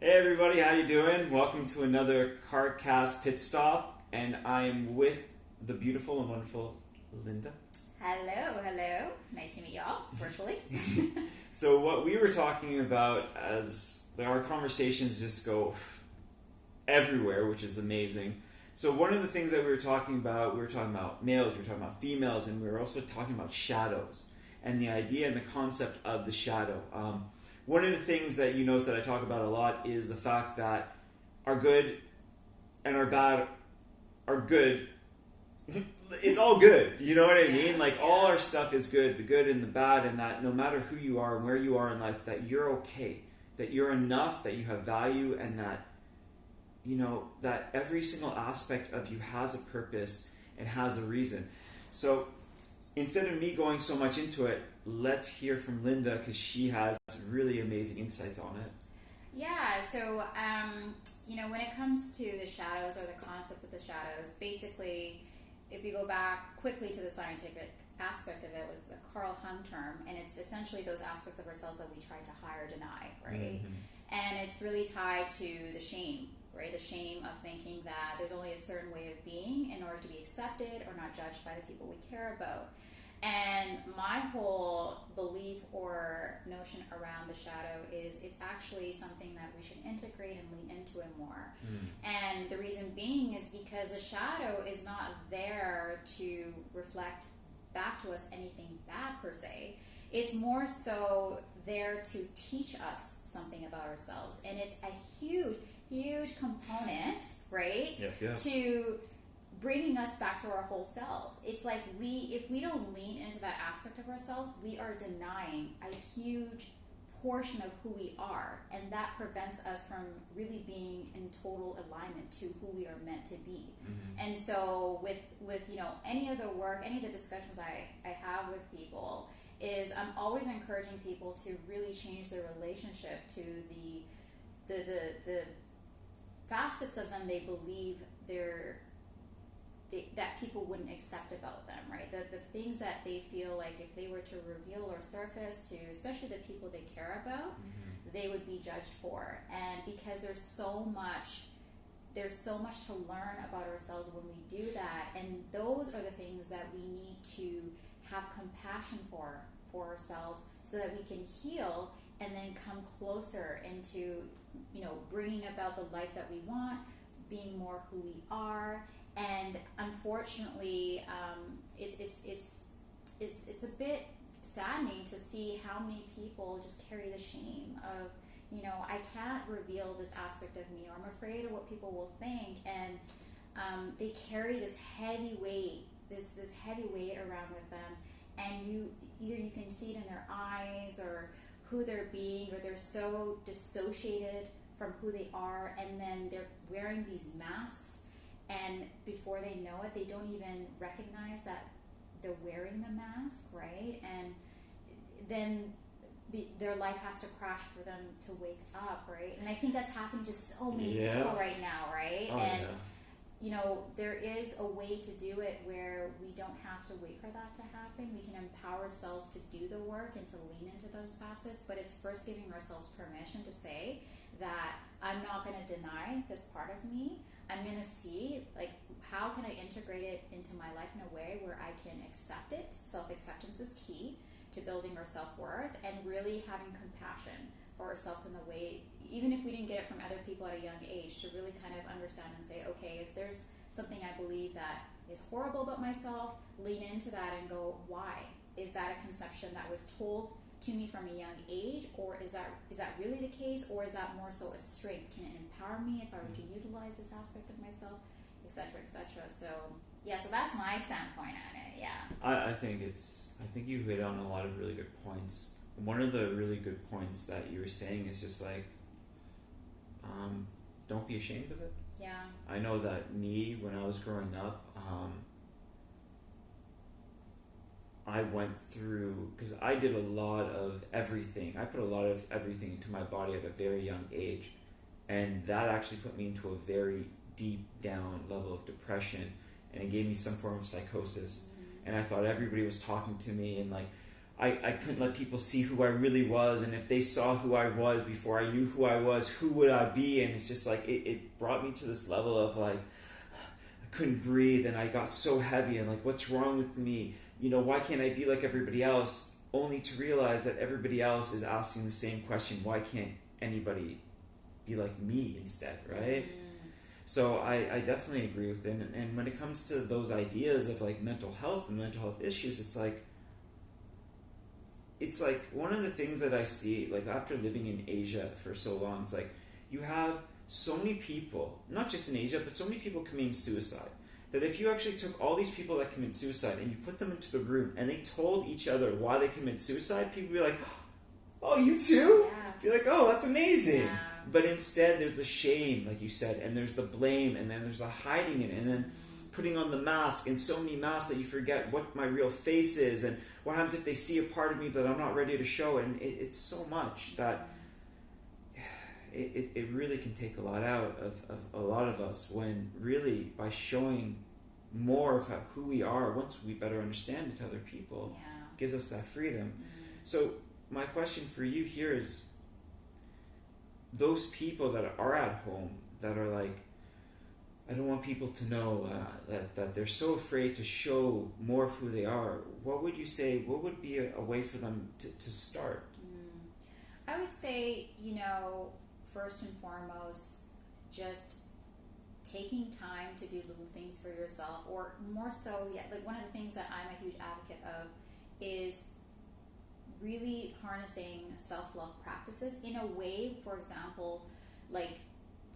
Hey everybody, how you doing? Welcome to another Carcast pit stop, and I am with the beautiful and wonderful Linda. Hello. Nice to meet y'all virtually. So what we were talking about as our conversations just go everywhere, which is amazing. So one of the things that we were talking about males, we were talking about females, and we were also talking about shadows and the idea and the concept of the shadow. One of the things that you notice that I talk about a lot is the fact that our good and our bad are good. It's all good, you know what I mean? Like all our stuff is good, the good and the bad, and that no matter who you are and where you are in life, that you're okay, that you're enough, that you have value, and that that every single aspect of you has a purpose and has a reason. So instead of me going so much into it, let's hear from Linda because she has really amazing insights on it. Yeah, so, when it comes to the shadows or the concepts of the shadows, basically, if you go back quickly to the scientific aspect of it, was the Carl Jung term, and it's essentially those aspects of ourselves that we try to hide or deny, right? Mm-hmm. And it's really tied to the shame, right? The shame of thinking that there's only a certain way of being in order to be accepted or not judged by the people we care about. And my whole belief or notion around the shadow is it's actually something that we should integrate and lean into it more. And the reason being is because the shadow is not there to reflect back to us anything bad per se. It's more so there to teach us something about ourselves. And it's a huge component, right? Yeah. To bringing us back to our whole selves. It's like if we don't lean into that aspect of ourselves, we are denying a huge portion of who we are, and that prevents us from really being in total alignment to who we are meant to be. Mm-hmm. And so with any of the work, any of the discussions I have with people, is I'm always encouraging people to really change their relationship to the facets of them they believe that people wouldn't accept about them, right? The things that they feel like if they were to reveal or surface to, especially the people they care about, mm-hmm. they would be judged for. And because there's so much to learn about ourselves when we do that, and those are the things that we need to have compassion for ourselves, so that we can heal and then come closer into, bringing about the life that we want, being more who we are. And unfortunately, it's a bit saddening to see how many people just carry the shame of, I can't reveal this aspect of me, or I'm afraid of what people will think, and they carry this heavy weight, this heavy weight around with them, and you can see it in their eyes or who they're being, or they're so dissociated from who they are, and then they're wearing these masks. And before they know it, they don't even recognize that they're wearing the mask, right? And then their life has to crash for them to wake up, right? And I think that's happening to so many people right now, right? There is a way to do it where we don't have to wait for that to happen. We can empower ourselves to do the work and to lean into those facets, but it's first giving ourselves permission to say that I'm not going to deny this part of me. I'm going to see, how can I integrate it into my life in a way where I can accept it. Self-acceptance is key to building our self-worth, and really having compassion for ourselves in the way, even if we didn't get it from other people at a young age, to really kind of understand and say, okay, if there's something I believe that is horrible about myself, lean into that and go, why? Is that a conception that was told to me from a young age, or is that really the case, or is that more so a strength? Can it empower me if I were to utilize this aspect of myself, etc., etc.? So that's my standpoint on it. I think you hit on a lot of really good points. One of the really good points that you were saying is just don't be ashamed of it. I know that me, when I was growing up, I went through, because I did a lot of everything. I put a lot of everything into my body at a very young age, and that actually put me into a very deep down level of depression, and it gave me some form of psychosis. And I thought everybody was talking to me, and I couldn't let people see who I really was, and if they saw who I was before I knew who I was, who would I be? And it's just like it brought me to this level of like I couldn't breathe, and I got so heavy, and like, what's wrong with me? You know, why can't I be like everybody else? Only to realize that everybody else is asking the same question: why can't anybody be like me instead, right? So I definitely agree with it. And when it comes to those ideas of like mental health and mental health issues, it's like one of the things that I see, like after living in Asia for so long, it's like you have so many people, not just in Asia, but so many people committing suicide, that if you actually took all these people that commit suicide and you put them into the room and they told each other why they commit suicide, people would be like, oh, you too? Yeah. Be like, oh, that's amazing. Yeah. But instead there's the shame, like you said, and there's the blame, and then there's the hiding it, and then putting on the mask, and so many masks that you forget what my real face is, and what happens if they see a part of me that I'm not ready to show. And it's so much that it really can take a lot out of a lot of us, when really by showing more of who we are, once we better understand it to other people, gives us that freedom. So my question for you here is, those people that are at home that are like, I don't want people to know that they're so afraid to show more of who they are, what would you say, what would be a way for them to start? I would say, you know, first and foremost, just taking time to do little things for yourself, or more so yet, like one of the things that I'm a huge advocate of is really harnessing self-love practices in a way. For example, like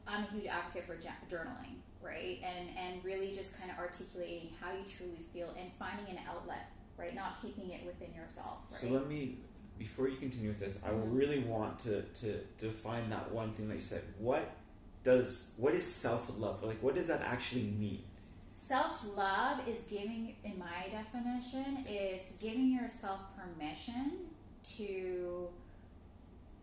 I'm a huge advocate for journaling, right? And really just kind of articulating how you truly feel and finding an outlet, right? Not keeping it within yourself, right? So let me, before you continue with this, I really want to define that one thing that you said. What is self-love? Like, what does that actually mean? Self-love is giving, in my definition, it's giving yourself permission to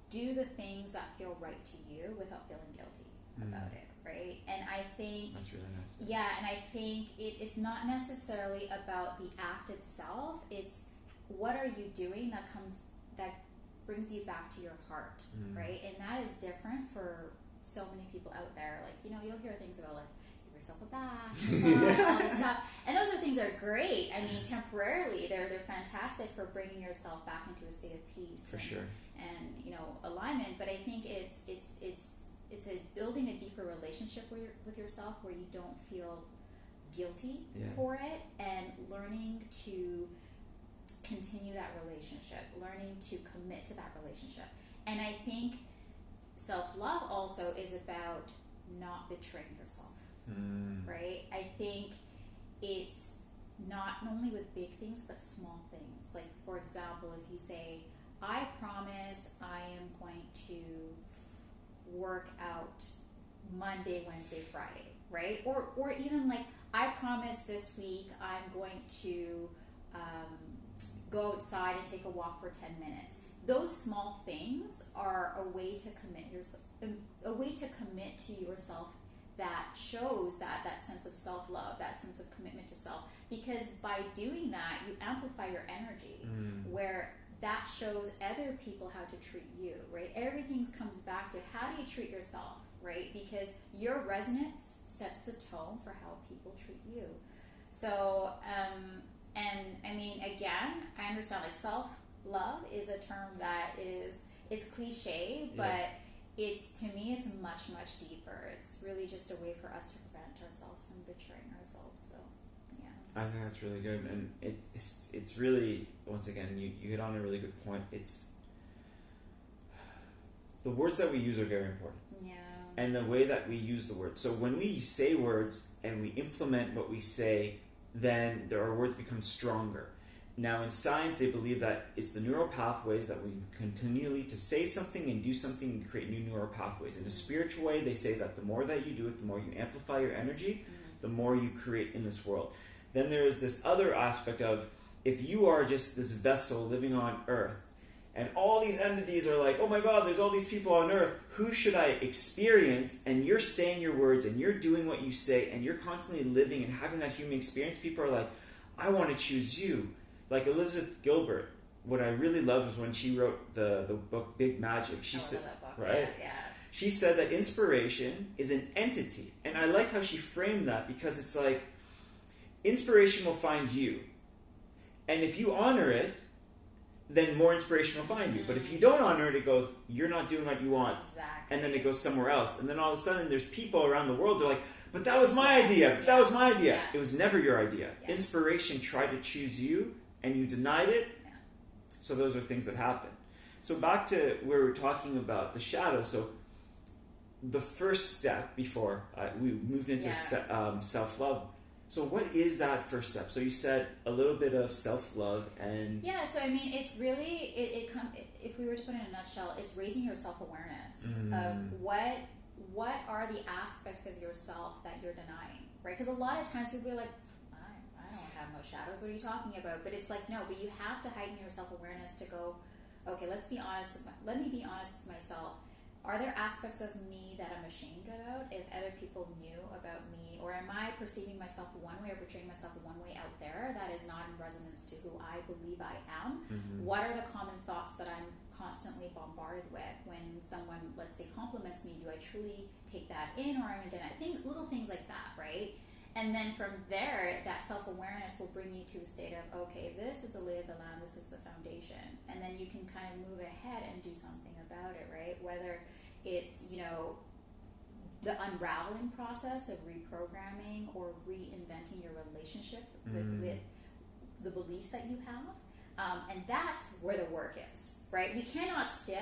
do the things that feel right to you without feeling guilty about it, right? And I think that's really nice. Yeah, and I think it's not necessarily about the act itself. It's what are you doing that brings you back to your heart, right? And that is different for so many people out there. Like, you know, you'll hear things about like, give yourself a bath, all this stuff, and those are things that are great. I mean, temporarily they're fantastic for bringing yourself back into a state of peace, for sure, and you know, alignment. But I think it's building a deeper relationship with yourself where you don't feel guilty for it, and learning to continue that relationship, learning to commit to that relationship. And I think self-love also is about not betraying yourself, right? I think it's not only with big things, but small things. Like, for example, if you say, I promise I am going to work out Monday, Wednesday, Friday, right? Or even like, I promise this week I'm going to go outside and take a walk for 10 minutes. Those small things are a way to commit to yourself that shows that sense of self-love, that sense of commitment to self. Because by doing that, you amplify your energy, where that shows other people how to treat you, right? Everything comes back to how do you treat yourself, right? Because your resonance sets the tone for how people treat you. So, and I mean, again, I understand like self-love is a term that it's cliche, but to me, it's much, much deeper. It's really just a way for us to prevent ourselves from betraying ourselves. So, yeah. I think that's really good, and it's really, once again, you hit on a really good point. It's the words that we use are very important. Yeah. And the way that we use the words. So when we say words and we implement what we say, then our words become stronger. Now in science, they believe that it's the neural pathways that we continually to say something and do something and create new neural pathways. In a spiritual way, they say that the more that you do it, the more you amplify your energy, the more you create in this world. Then there is this other aspect of, if you are just this vessel living on earth, and all these entities are like, oh my God, there's all these people on earth, who should I experience? And you're saying your words, and you're doing what you say, and you're constantly living and having that human experience. People are like, I want to choose you. Like Elizabeth Gilbert, what I really loved was when she wrote the book Big Magic. She said, that book. right? Yeah. She said that inspiration is an entity. And I like how she framed that, because it's like, inspiration will find you. And if you honor it, then more inspiration will find you. But if you don't honor it, it goes, you're not doing what you want. Exactly. And then it goes somewhere else. And then all of a sudden, there's people around the world, they're like, but that was my idea. But that was my idea. Yeah. It was never your idea. Yeah. Inspiration tried to choose you, and you denied it. Yeah. So those are things that happen. So back to where we're talking about the shadow. So the first step before we moved into self-love. So what is that first step? So you said a little bit of self-love and... Yeah, so I mean, it's really, if we were to put it in a nutshell, it's raising your self-awareness of what are the aspects of yourself that you're denying, right? Because a lot of times people are like, I don't have no shadows, what are you talking about? But it's like, no, but you have to heighten your self-awareness to go, okay, let me be honest with myself. Are there aspects of me that I'm ashamed about if other people knew about me? Or am I perceiving myself one way or portraying myself one way out there that is not in resonance to who I believe I am? What are the common thoughts that I'm constantly bombarded with when someone, let's say, compliments me? Do I truly take that in, or am I denied? Little things like that, right? And then from there, that self-awareness will bring you to a state of, okay, this is the lay of the land, this is the foundation. And then you can kind of move ahead and do something about it, right? Whether it's, the unraveling process of reprogramming or reinventing your relationship with the beliefs that you have. And that's where the work is, right? We cannot skip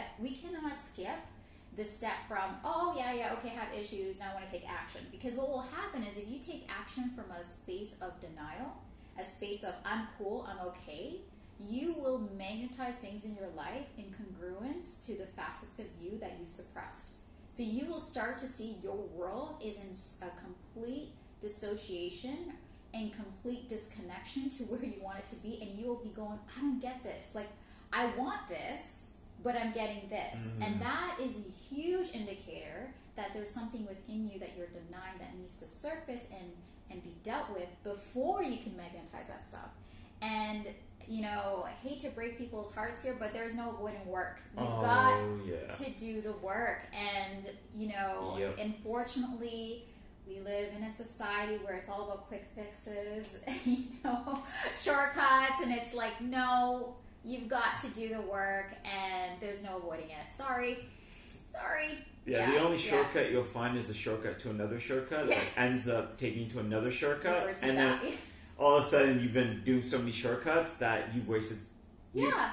the step from, okay, I have issues, now I want to take action. Because what will happen is if you take action from a space of denial, a space of I'm cool, I'm okay, you will magnetize things in your life in congruence to the facets of you that you've suppressed. So you will start to see your world is in a complete dissociation and complete disconnection to where you want it to be, and you will be going, I don't get this. Like, I want this, but I'm getting this. And that is a huge indicator that there's something within you that you're denying that needs to surface and be dealt with before you can magnetize that stuff. And, I hate to break people's hearts here, but there's no avoiding work. You've got to do the work. And, unfortunately, we live in a society where it's all about quick fixes, shortcuts, and it's like, no, you've got to do the work, and there's no avoiding it. Sorry. Yeah, the only shortcut you'll find is a shortcut to another shortcut that ends up taking you to another shortcut, and then all of a sudden you've been doing so many shortcuts that you've wasted.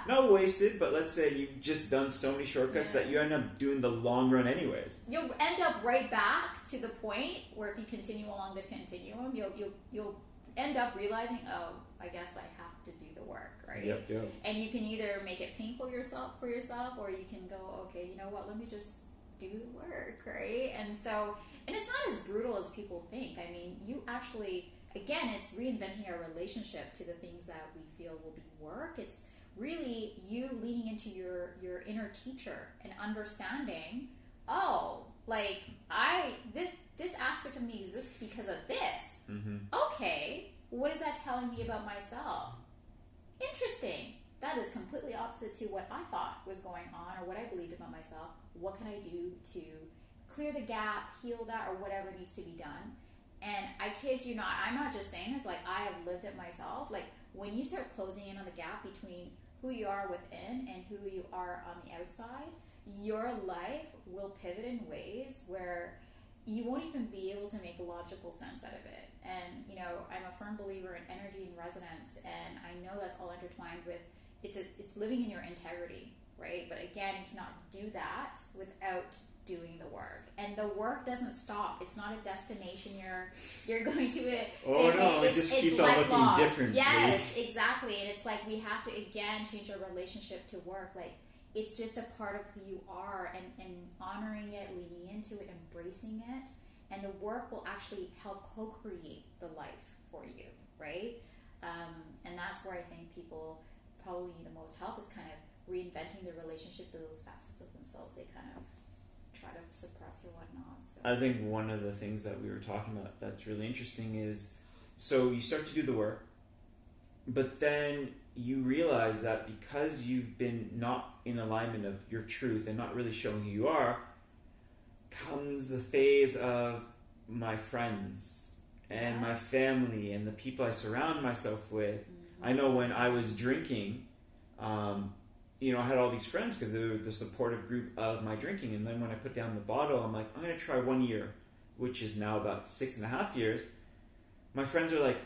Not wasted, but let's say you've just done so many shortcuts that you end up doing the long run anyways. You'll end up right back to the point where if you continue along the continuum, you'll end up realizing, I guess I have to do the work, right? Yep. And you can either make it painful for yourself, or you can go, okay, you know what? Let me just do the work, right? And it's not as brutal as people think. I mean, you actually, again, it's reinventing our relationship to the things that we feel will be work. It's really you leaning into your inner teacher and understanding, this aspect of me exists because of this. Okay, what is that telling me about myself? Interesting. That is completely opposite to what I thought was going on or what I believed about myself. What can I do to clear the gap, heal that, or whatever needs to be done? And I kid you not, I'm not just saying this, like, I have lived it myself. Like, when you start closing in on the gap between who you are within and who you are on the outside, your life will pivot in ways where you won't even be able to make logical sense out of it. And, I'm a firm believer in energy and resonance, and I know that's all intertwined with, it's living in your integrity, right? But again, you cannot do that without doing the work, and the work doesn't stop. It's not a destination you're going to it. It just keeps on looking different. Yes, exactly. And it's like we have to again change our relationship to work. Like, it's just a part of who you are, and honoring it, leaning into it, embracing it, and the work will actually help co-create the life for you, right? And that's where I think people probably need the most help, is kind of reinventing their relationship to those facets of themselves they kind of try to suppress or whatnot. So. I think one of the things that we were talking about that's really interesting is, so you start to do the work, but then you realize that because you've been not in alignment of your truth and not really showing who you are, comes the phase of my friends and my family and the people I surround myself with. I know when I was drinking, I had all these friends because they were the supportive group of my drinking. And then when I put down the bottle, I'm like, I'm going to try 1 year, which is now about 6.5 years. My friends are like,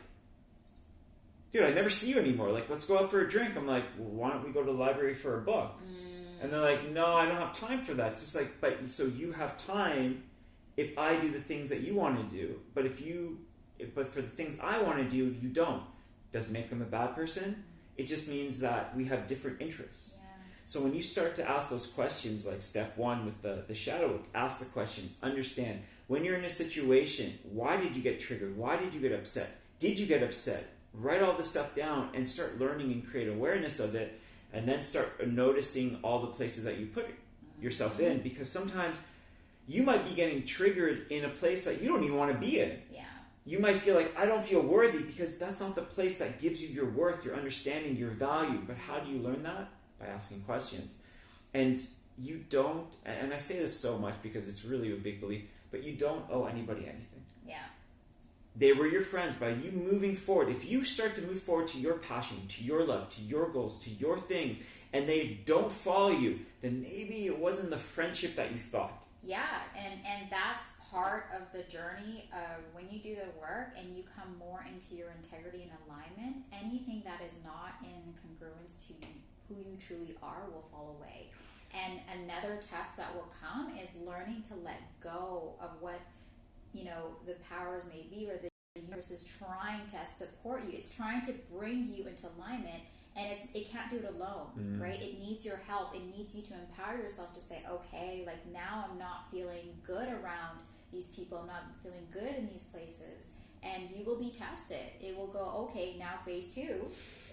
dude, I never see you anymore. Like, let's go out for a drink. I'm like, well, why don't we go to the library for a book? And they're like, no, I don't have time for that. It's just like, but so you have time if I do the things that you want to do. But but for the things I want to do, you don't. Doesn't make them a bad person. It just means that we have different interests. Yeah. So when you start to ask those questions, like step 1 with the shadow work, ask the questions, understand. When you're in a situation, why did you get triggered? Why did you get upset? Did you get upset? Write all this stuff down and start learning and create awareness of it, and then start noticing all the places that you put yourself in, because sometimes you might be getting triggered in a place that you don't even want to be in. Yeah. You might feel like, I don't feel worthy, because that's not the place that gives you your worth, your understanding, your value. But how do you learn that? By asking questions. And you don't, and I say this so much because it's really a big belief, but you don't owe anybody anything. Yeah. They were your friends. By you moving forward, if you start to move forward to your passion, to your love, to your goals, to your things, and they don't follow you, then maybe it wasn't the friendship that you thought. Yeah, and that's part of the journey of when you do the work and you come more into your integrity and alignment, anything that is not in congruence to who you truly are will fall away. And another test that will come is learning to let go of what, the powers may be, or the universe is trying to support you. It's trying to bring you into alignment, and it can't do it alone, right? It needs your help. It needs you to empower yourself to say, okay, like now I'm not feeling good around these people. I'm not feeling good in these places. And you will be tested. It will go, okay, now phase 2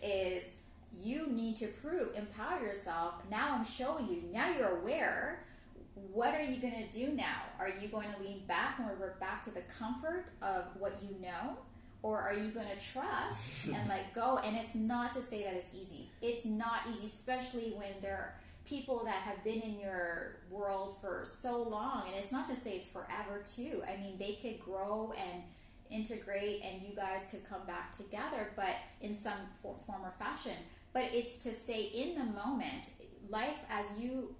is you need to empower yourself. Now I'm showing you. Now you're aware. What are you going to do now? Are you going to lean back and revert back to the comfort of what you know? Or are you going to trust and let go? And it's not to say that it's easy. It's not easy, especially when there are people that have been in your world for so long. And it's not to say it's forever, too. I mean, they could grow and integrate, and you guys could come back together, but in some form or fashion. But it's to say in the moment, life as you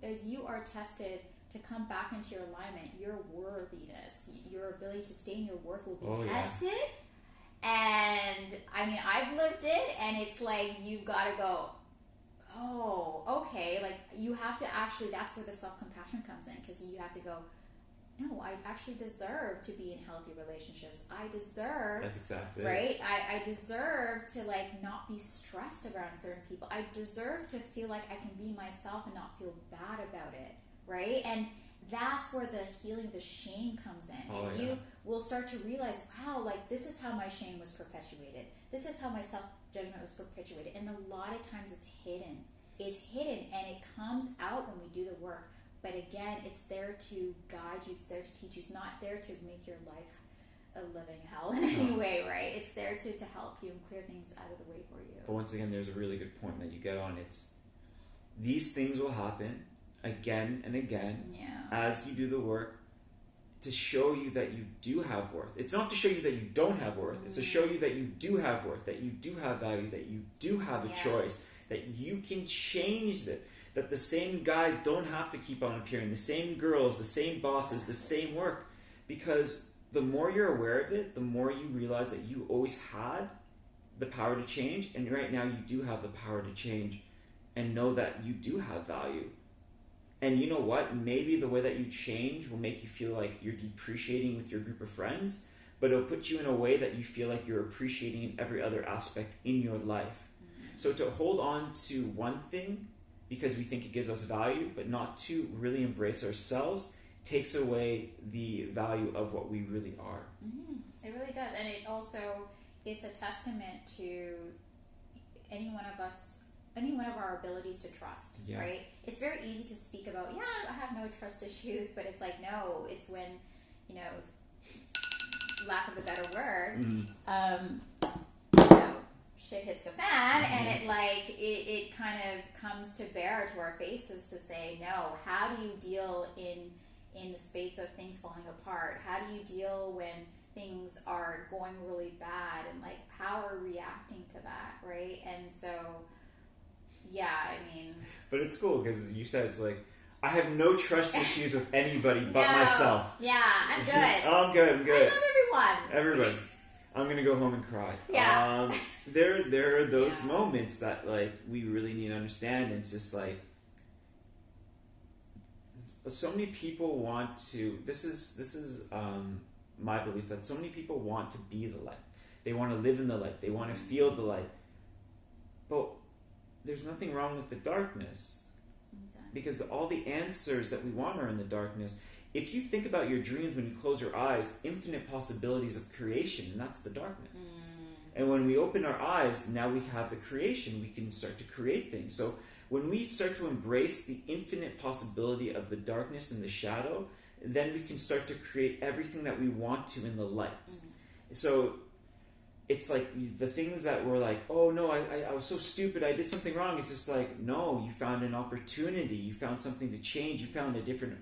are tested to come back into your alignment, your worthiness, your ability to stay in your worth will be tested. And I mean, I've lived it, and it's like you've got to go, oh, okay. Like you have to actually, that's where the self-compassion comes in, because you have to go, no, I actually deserve to be in healthy relationships. I deserve, that's exactly right? I deserve to like not be stressed around certain people. I deserve to feel like I can be myself and not feel bad about it, right? And that's where the healing, the shame comes in. You will start to realize, wow, like this is how my shame was perpetuated. This is how my self-judgment was perpetuated. And a lot of times it's hidden. It's hidden, and it comes out when we do the work. But again, it's there to guide you. It's there to teach you. It's not there to make your life a living hell in any way, right? It's there to help you and clear things out of the way for you. But once again, there's a really good point that you get on. It's these things will happen again and again as you do the work to show you that you do have worth. It's not to show you that you don't have worth. It's to show you that you do have worth, that you do have value, that you do have a choice, that you can change it. That the same guys don't have to keep on appearing, the same girls, the same bosses, the same work. Because the more you're aware of it, the more you realize that you always had the power to change, and right now you do have the power to change, and know that you do have value. And you know what? Maybe the way that you change will make you feel like you're depreciating with your group of friends, but it'll put you in a way that you feel like you're appreciating in every other aspect in your life. So to hold on to one thing because we think it gives us value, but not to really embrace ourselves, takes away the value of what we really are. It really does. And it also, it's a testament to any one of our abilities to trust, right? It's very easy to speak about, I have no trust issues, but it's like, no, it's when, lack of a better word, shit hits the fan, and it kind of comes to bear to our faces to say, no, how do you deal in the space of things falling apart? How do you deal when things are going really bad, and like how are we reacting to that, right? And so, yeah, I mean, but it's cool because you said it's like, I have no trust issues with anybody but myself. Yeah, I'm good. Oh, I'm good. I love everyone. Everybody. I'm gonna go home and cry. Yeah. There are those moments that like we really need to understand. It's just like so many people want to. This is my belief that so many people want to be the light. They want to live in the light. They want to feel the light. But there's nothing wrong with the darkness. Exactly. Because all the answers that we want are in the darkness. If you think about your dreams when you close your eyes, infinite possibilities of creation, and that's the darkness. And when we open our eyes, now we have the creation. We can start to create things. So when we start to embrace the infinite possibility of the darkness and the shadow, then we can start to create everything that we want to in the light. So it's like the things that were like, oh no, I was so stupid, I did something wrong. It's just like, no, you found an opportunity, you found something to change, you found a different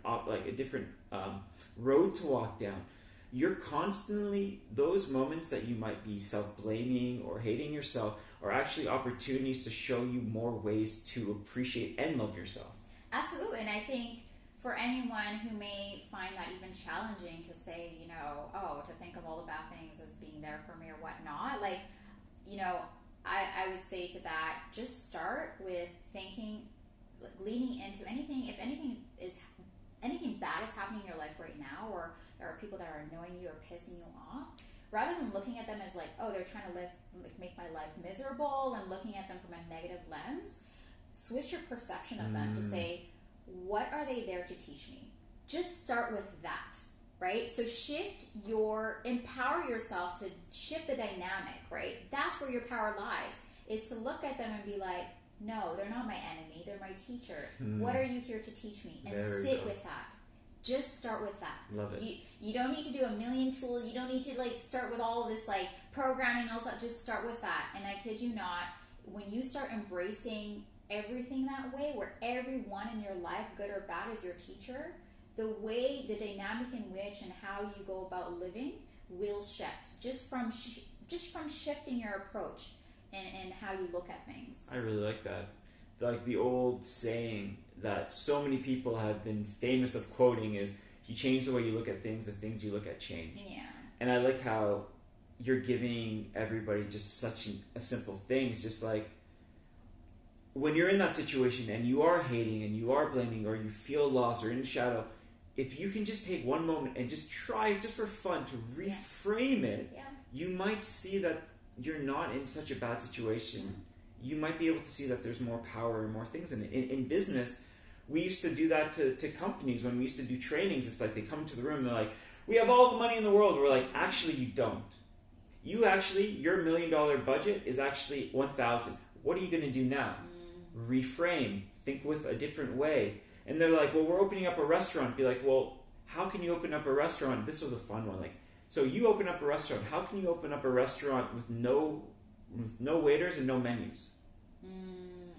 road to walk down. You're constantly, those moments that you might be self-blaming or hating yourself are actually opportunities to show you more ways to appreciate and love yourself. Absolutely, and I think for anyone who may find that even challenging to say, you know, oh, to think of all the bad things as being there for me or whatnot, like, you know, I would say to that, just start with thinking, leaning into anything, if anything bad is happening in your life right now, or there are people that are annoying you or pissing you off, rather than looking at them as like, oh, they're trying to make my life miserable, and looking at them from a negative lens, switch your perception of them to say, what are they there to teach me? Just start with that, right? So empower yourself to shift the dynamic, right? That's where your power lies, is to look at them and be like, no, they're not my enemy, they're my teacher. What are you here to teach me? And sit with that. Just start with that. Love it. You don't need to do a million tools. You don't need to like start with all this like programming and all that. Just start with that. And I kid you not, when you start embracing everything that way, where everyone in your life, good or bad, is your teacher, the dynamic in which and how you go about living will shift just from shifting your approach and how you look at things. I really like that. Like the old saying that so many people have been famous of quoting is, if you change the way you look at things, the things you look at change. Yeah. And I like how you're giving everybody just such a simple thing. It's just like, when you're in that situation and you are hating and you are blaming or you feel lost or in shadow, if you can just take one moment and just try, just for fun, to reframe it, you might see that you're not in such a bad situation. You might be able to see that there's more power and more things in it. In business, we used to do that to companies when we used to do trainings. It's like they come into the room and they're like, we have all the money in the world. We're like, actually, you don't. Your $1 million budget is actually 1,000. What are you going to do now? Reframe. Think with a different way. And they're like, well, we're opening up a restaurant. Be like, well, how can you open up a restaurant? This was a fun one. Like, so you open up a restaurant. How can you open up a restaurant with no waiters and no menus?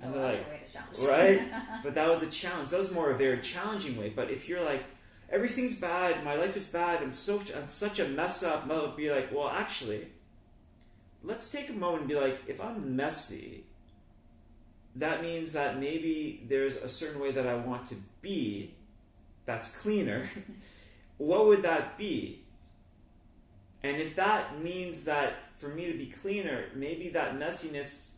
And they're that's like, a way to challenge. right? But that was a challenge. That was more a very challenging way. But if you're like, everything's bad, my life is bad, I'm such a mess up, be like, well, actually, let's take a moment and be like, if I'm messy, that means that maybe there's a certain way that I want to be that's cleaner. What would that be? And if that means that for me to be cleaner, maybe that messiness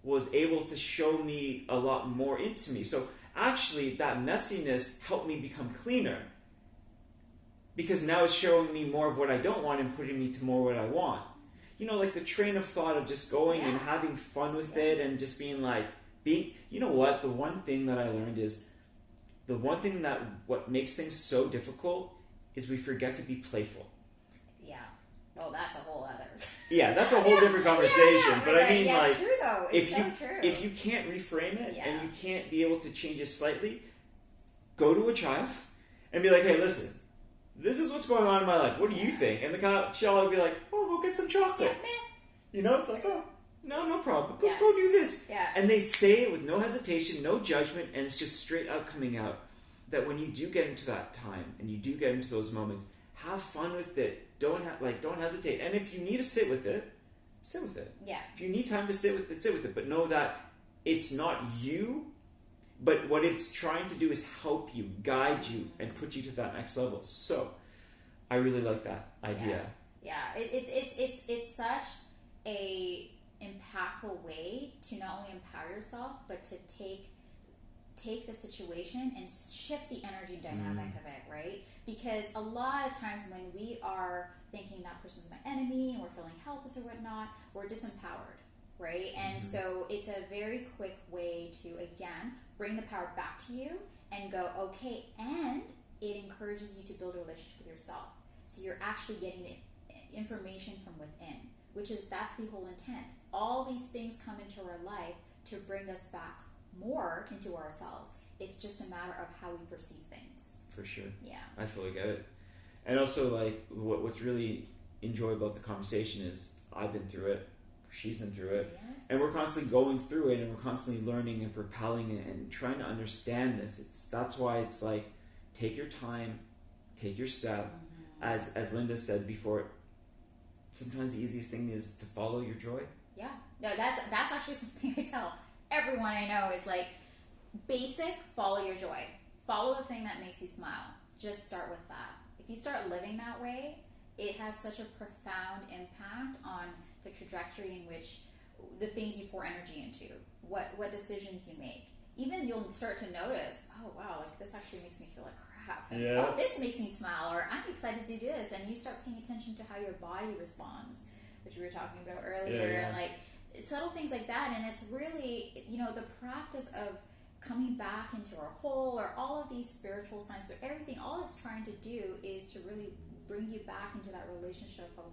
was able to show me a lot more into me. So actually, that messiness helped me become cleaner, because now it's showing me more of what I don't want and putting me to more what I want. You know, like the train of thought of just going and having fun with it and just being like, you know what, the one thing that I learned is, what makes things so difficult is we forget to be playful. Yeah. Well, that's a whole other. Yeah, that's a whole different conversation. But I mean, like, it's true though. It's true. If you can't reframe it and you can't be able to change it slightly, go to a child and be like, hey, listen, this is what's going on in my life. What do you think? And the child will be like, oh, go get some chocolate. Yeah, you know, it's like, oh, No problem. Go Yeah. do this. Yeah. And they say it with no hesitation, no judgment, and it's just straight out coming out. That when you do get into that time and you do get into those moments, have fun with it. Don't hesitate. And if you need to sit with it, sit with it. Yeah. If you need time to sit with it. But know that it's not you, but what it's trying to do is help you, guide you, and put you to that next level. So, I really like that idea. Yeah. It's such a impactful way to not only empower yourself, but to take the situation and shift the energy dynamic of it, right? Because a lot of times when we are thinking that person's my enemy and we're feeling helpless or whatnot, we're disempowered, right? And so it's a very quick way to, again, bring the power back to you and go, okay, and it encourages you to build a relationship with yourself. So you're actually getting the information from within, that's the whole intent. All these things come into our life to bring us back more into ourselves. It's just a matter of how we perceive things. For sure. Yeah. I fully get it. And also, like, what's really enjoyable about the conversation is I've been through it, she's been through it, and we're constantly going through it, and we're constantly learning and propelling it and trying to understand this. That's why it's like, take your time, take your step. As Linda said before, sometimes the easiest thing is to follow your joy. Yeah. No, that's actually something I tell everyone I know is like, basic, follow your joy. Follow the thing that makes you smile. Just start with that. If you start living that way, it has such a profound impact on the trajectory in which the things you pour energy into, what decisions you make. Even you'll start to notice, oh wow, like this actually makes me feel like crap. And, oh, this makes me smile, or I'm excited to do this. And you start paying attention to how your body responds, which we were talking about earlier. And like subtle things like that. And it's really, the practice of coming back into our whole, or all of these spiritual science, or everything, all it's trying to do is to really bring you back into that relationship of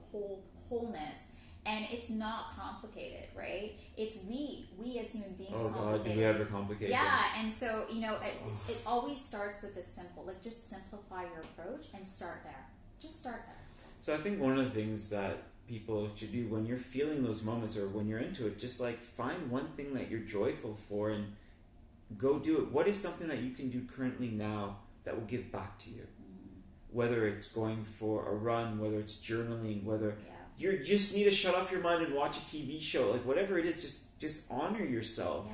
wholeness. And it's not complicated, right? It's we as human beings. Oh God, do we ever complicate? Yeah, and so it always starts with the simple. Like, just simplify your approach and start there. Just start there. So I think one of the things that people should do when you're feeling those moments, or when you're into it, just like find one thing that you're joyful for and go do it. What is something that you can do currently now that will give back to you? Whether it's going for a run, whether it's journaling, whether you just need to shut off your mind and watch a TV show, like whatever it is, just honor yourself,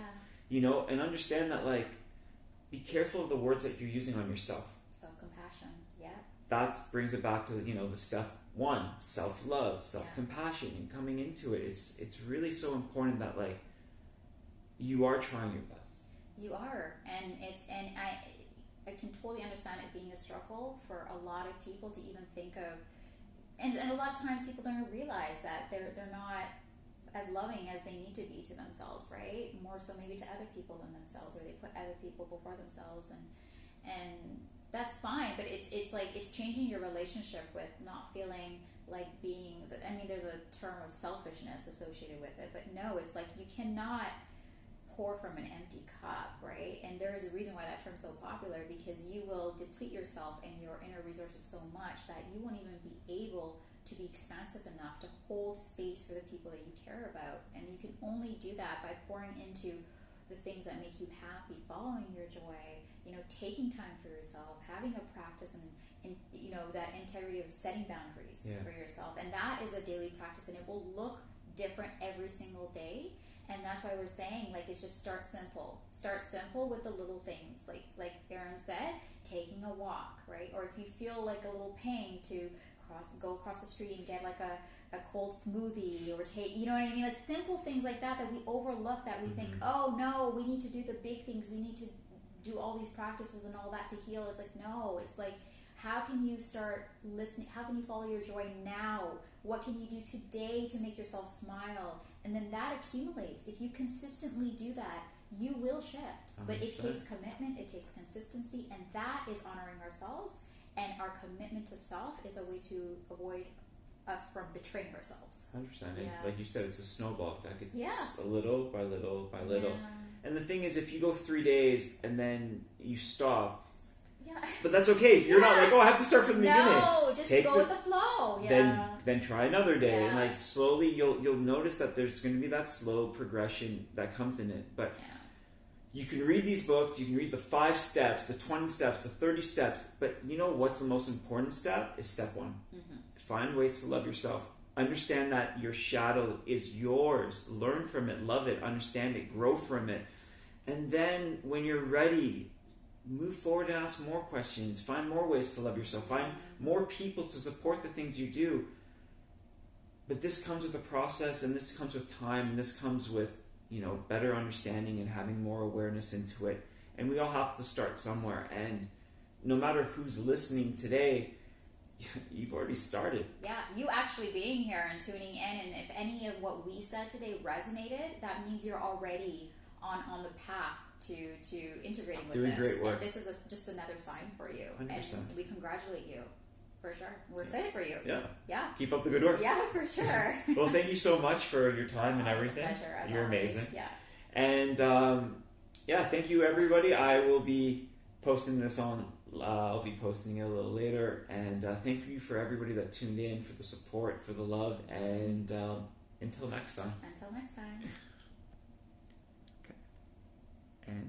and understand that, like, be careful of the words that you're using on yourself. Self-compassion, that brings it back to, the step one, self-love, self-compassion, and coming into it. It's really so important that, like, you are trying your best. You are, and I can totally understand it being a struggle for a lot of people to even think of. And a lot of times people don't realize that they're not as loving as they need to be to themselves, right? More so maybe to other people than themselves, or they put other people before themselves, and that's fine. But it's like, it's changing your relationship with not feeling like being. There's a term of selfishness associated with it, but no, it's like you cannot pour from an empty cup, right? And there is a reason why that term's so popular, because you will deplete yourself and your inner resources so much that you won't even be able to be expansive enough to hold space for the people that you care about. And you can only do that by pouring into the things that make you happy, following your joy, taking time for yourself, having a practice, and that integrity of setting boundaries for yourself. And that is a daily practice, and it will look different every single day. And that's why we're saying, like, it's just start simple. Start simple with the little things. Like Erin said, taking a walk, right? Or if you feel like a little pain, to go across the street and get like a cold smoothie, or take, you know what I mean? Like simple things like that we overlook, that we think, oh no, we need to do the big things. We need to do all these practices and all that to heal. It's like, no, it's like, how can you start listening? How can you follow your joy now? What can you do today to make yourself smile? And then that accumulates. If you consistently do that, you will shift. 100%. But it takes commitment, it takes consistency, and that is honoring ourselves. And our commitment to self is a way to avoid us from betraying ourselves. 100%. And like you said, it's a snowball effect. It's a little by little by little. Yeah. And the thing is, if you go 3 days and then you stop, but that's okay. You're not like, oh, I have to start from the beginning. No, just go with the flow. Then try another day, and Yeah. like slowly you'll notice that there's going to be that slow progression that comes in it. But you can read these books, you can read the 5 steps, the 20 steps, the 30 steps, but you know what's the most important step is step 1. Find ways to love yourself. Understand that your shadow is yours. Learn from it, love it, understand it, grow from it. And then when you're ready, move forward and ask more questions. Find more ways to love yourself. Find more people to support the things you do. But this comes with a process, and this comes with time, and this comes with, better understanding and having more awareness into it. And we all have to start somewhere. And no matter who's listening today, you've already started. Yeah, you actually being here and tuning in, and if any of what we said today resonated, that means you're already on the path to integrating with doing this. Great work. And this is just another sign for you. 100%. And we congratulate you. For sure. We're excited for you. Yeah. Keep up the good work. Yeah, for sure. Well, thank you so much for your time and everything. It's a pleasure, as You're always. amazing. Yeah. And thank you everybody. I will be posting this on. I'll be posting it a little later. And thank you for everybody that tuned in, for the support, for the love. And until next time. Until next time.